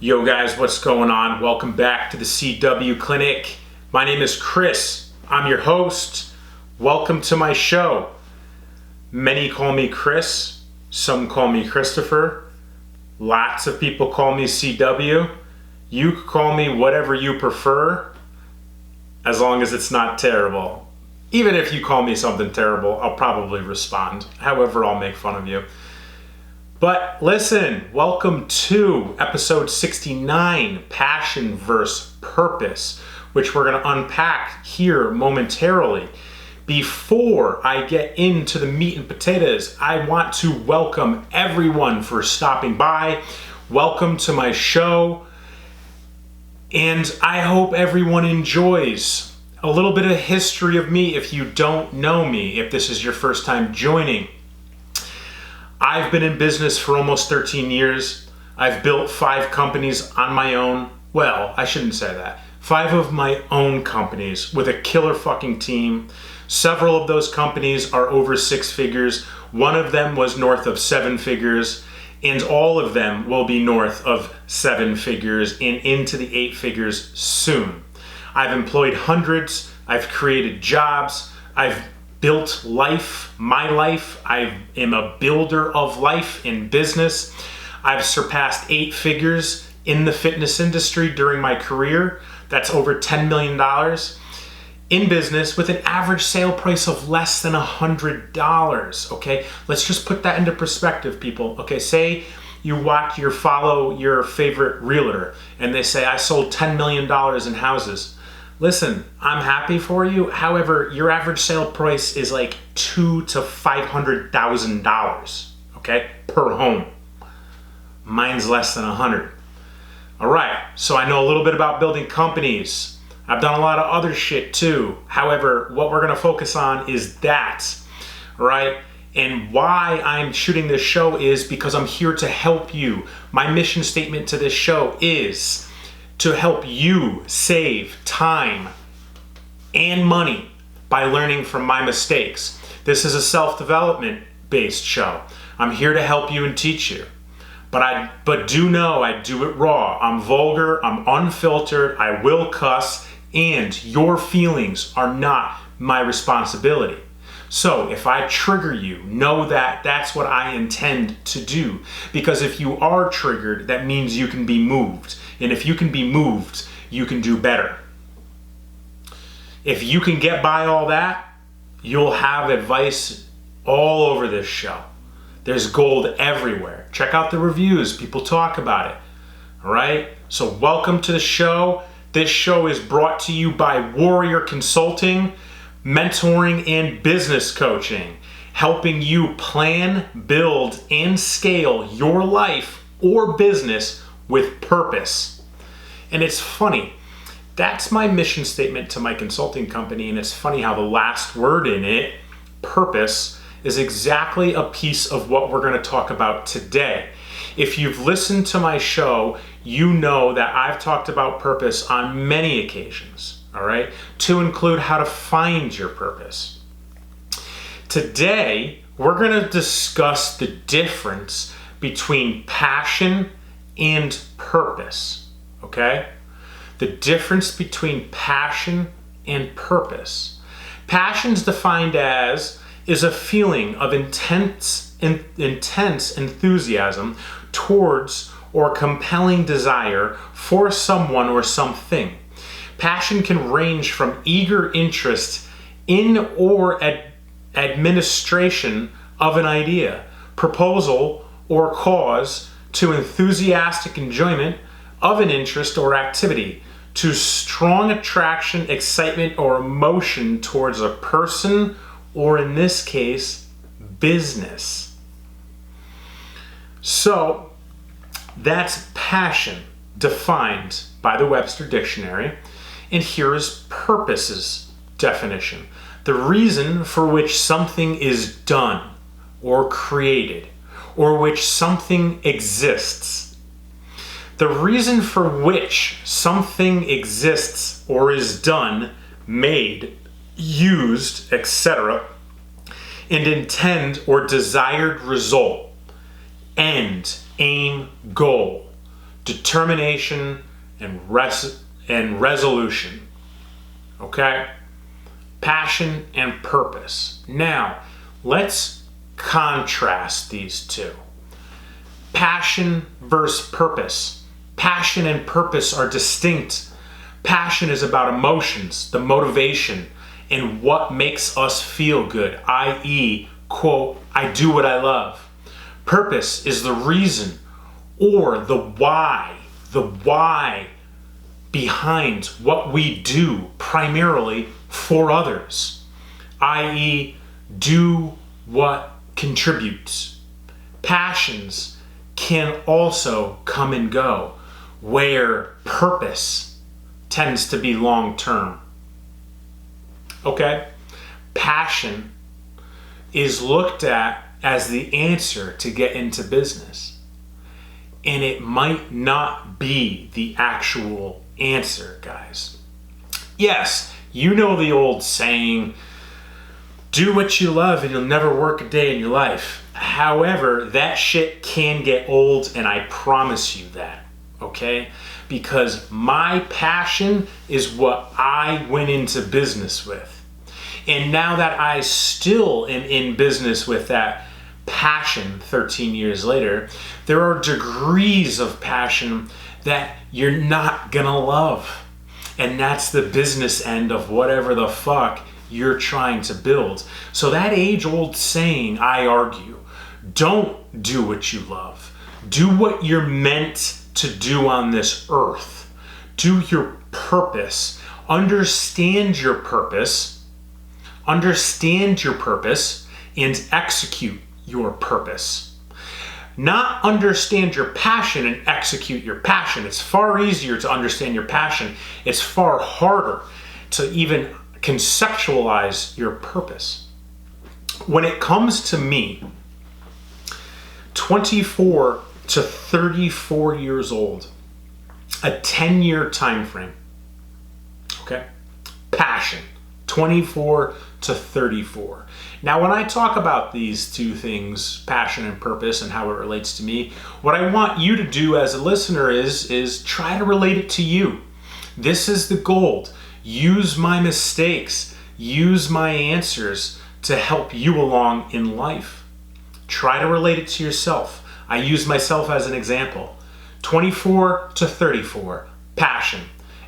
Yo guys, what's going on? Welcome back to the CW Clinic. My name is Chris. I'm your host. Welcome to my show. Many call me Chris. Some call me Christopher. Lots of people call me CW. You can call me whatever you prefer, as long as it's not terrible. Even if you call me something terrible, I'll probably respond. However, I'll make fun of you. But listen, welcome to episode 69, Passion vs. Purpose, which we're going to unpack here momentarily. Before I get into the meat and potatoes, I want to welcome everyone for stopping by. Welcome to my show. And I hope everyone enjoys a little bit of history of me if you don't know me, if this is your first time joining. I've been in business for almost 13 years. I've built 5 companies on my own. Well, I shouldn't say that. 5 of my own companies with a killer fucking team. Several of those companies are over 6 figures. One of them was north of 7 figures. And all of them will be north of 7 figures and into the 8 figures soon. I've employed hundreds. I've created jobs. I've built life, my life. I am a builder of life in business. I've surpassed 8 figures in the fitness industry during my career. That's over $10 million in business with an average sale price of less than $100. Okay, let's just put that into perspective, people. Okay, say you follow your favorite realtor and they say, I sold $10 million in houses. Listen, I'm happy for you. However, your average sale price is like $200,000 to $500,000, okay, per home. Mine's less than 100. All right, so I know a little bit about building companies. I've done a lot of other shit too. However, what we're gonna focus on is that, all right? And why I'm shooting this show is because I'm here to help you. My mission statement to this show is to help you save time and money by learning from my mistakes. This is a self-development based show. I'm here to help you and teach you. But do know I do it raw. I'm vulgar, I'm unfiltered, I will cuss, and your feelings are not my responsibility. So if I trigger you, know that that's what I intend to do. Because if you are triggered, that means you can be moved. And if you can be moved, you can do better. If you can get by all that, you'll have advice all over this show. There's gold everywhere. Check out the reviews. People talk about it. All right? So welcome to the show. This show is brought to you by Warrior Consulting, mentoring and business coaching, helping you plan, build, and scale your life or business with purpose. And it's funny, that's my mission statement to my consulting company, and it's funny how the last word in it, purpose, is exactly a piece of what we're going to talk about today. If you've listened to my show, you know that I've talked about purpose on many occasions. All right, to include how to find your purpose. Today, we're going to discuss the difference between passion and purpose, okay? The difference between passion and purpose. Passion's defined as is a feeling of intense enthusiasm towards or compelling desire for someone or something. Passion can range from eager interest in or administration of an idea, proposal, or cause to enthusiastic enjoyment of an interest or activity, to strong attraction, excitement, or emotion towards a person, or in this case, business. So that's passion defined by the Webster Dictionary. And here is purpose's definition. The reason for which something is done or created, or which something exists. The reason for which something exists or is done, made, used, etc., and intend or desired result, end, aim, goal, determination, and resolution. Okay? Passion and purpose. Now, let's contrast these two. Passion versus purpose. Passion and purpose are distinct. Passion is about emotions, the motivation, and what makes us feel good, i.e., quote, I do what I love. Purpose is the reason or the why behind what we do primarily for others, i.e., do what contributes. Passions can also come and go, where purpose tends to be long-term. Okay? Passion is looked at as the answer to get into business. And it might not be the actual answer, guys. Yes, you know the old saying, do what you love and you'll never work a day in your life. However, that shit can get old, and I promise you that, okay? Because my passion is what I went into business with. And now that I still am in business with that passion 13 years later, there are degrees of passion that you're not gonna love. And that's the business end of whatever the fuck you're trying to build. So that age-old saying, I argue, don't do what you love. Do what you're meant to do on this earth. Do your purpose. Understand your purpose. Understand your purpose and execute your purpose. Not understand your passion and execute your passion. It's far easier to understand your passion. It's far harder to even conceptualize your purpose. When it comes to me, 24 to 34 years old, a 10-year time frame. Okay? Passion, 24 to 34. Now, when I talk about these two things, passion and purpose, and how it relates to me, what I want you to do as a listener is try to relate it to you. This is the goal. Use my mistakes, use my answers to help you along in life. Try to relate it to yourself. I use myself as an example. 24 to 34, passion.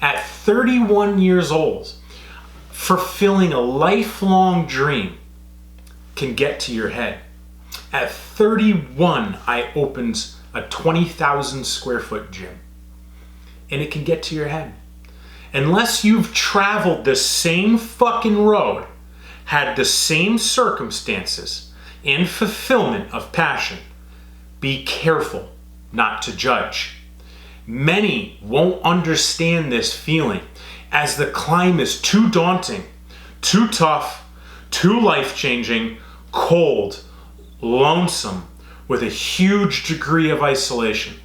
At 31 years old, fulfilling a lifelong dream can get to your head. At 31, I opened a 20,000 square foot gym. And it can get to your head. Unless you've traveled the same fucking road, had the same circumstances and fulfillment of passion, be careful not to judge. Many won't understand this feeling as the climb is too daunting, too tough, too life-changing, cold, lonesome, with a huge degree of isolation.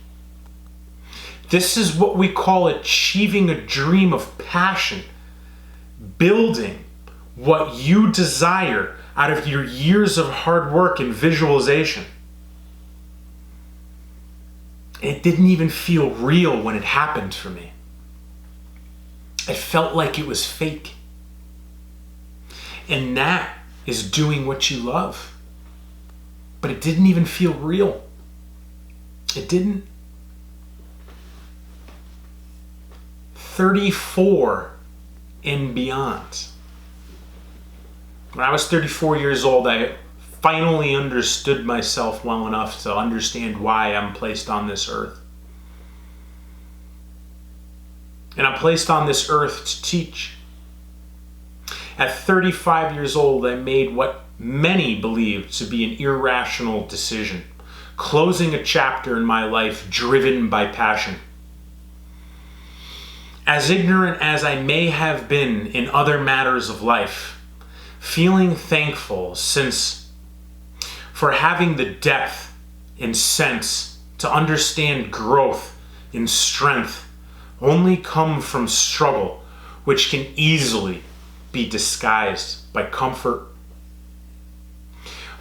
This is what we call achieving a dream of passion, building what you desire out of your years of hard work and visualization. It didn't even feel real when it happened for me. It felt like it was fake. And that is doing what you love. But it didn't even feel real. It didn't. 34 and beyond. When I was 34 years old, I finally understood myself well enough to understand why I'm placed on this earth. And I'm placed on this earth to teach. At 35 years old, I made what many believed to be an irrational decision, closing a chapter in my life driven by passion. As ignorant as I may have been in other matters of life, feeling thankful for having the depth and sense to understand growth and strength only come from struggle, which can easily be disguised by comfort.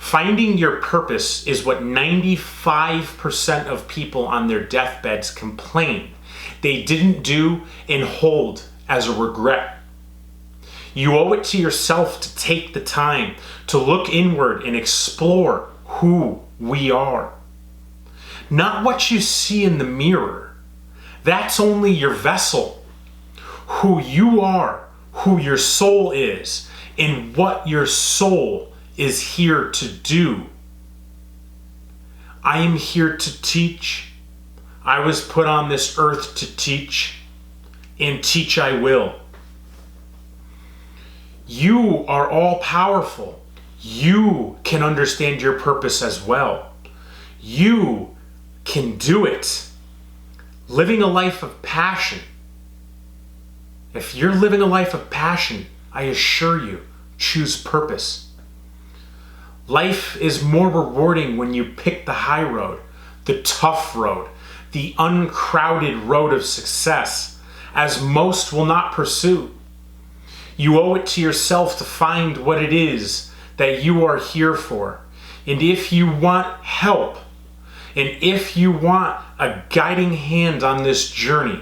Finding your purpose is what 95% of people on their deathbeds complain they didn't do and hold as a regret. You owe it to yourself to take the time to look inward and explore who we are. Not what you see in the mirror. That's only your vessel. Who you are, who your soul is, and what your soul is here to do. I am here to teach. I was put on this earth to teach, and teach I will. You are all powerful. You can understand your purpose as well. You can do it. Living a life of passion. If you're living a life of passion, I assure you, choose purpose. Life is more rewarding when you pick the high road, the tough road, the uncrowded road of success, as most will not pursue. You owe it to yourself to find what it is that you are here for. And if you want help, and if you want a guiding hand on this journey,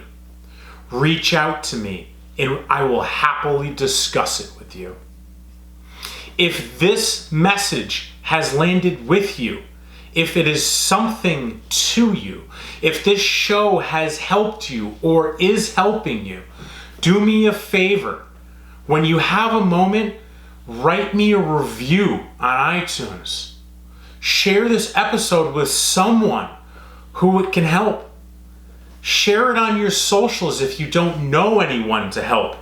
reach out to me and I will happily discuss it with you. If this message has landed with you, if it is something to you, if this show has helped you or is helping you, do me a favor. When you have a moment, write me a review on iTunes. Share this episode with someone who it can help. Share it on your socials if you don't know anyone to help.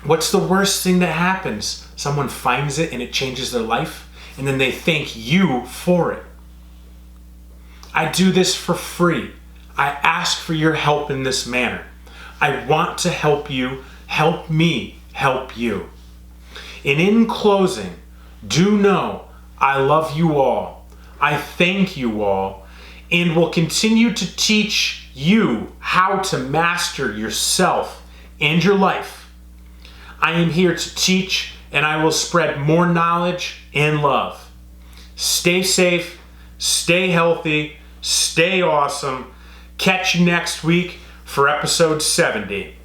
What's the worst thing that happens? Someone finds it and it changes their life, and then they thank you for it. I do this for free. I ask for your help in this manner. I want to help you. Help me help you. And in closing, do know I love you all. I thank you all, and will continue to teach you how to master yourself and your life. I am here to teach, and I will spread more knowledge and love. Stay safe, stay healthy, stay awesome. Catch you next week for episode 70.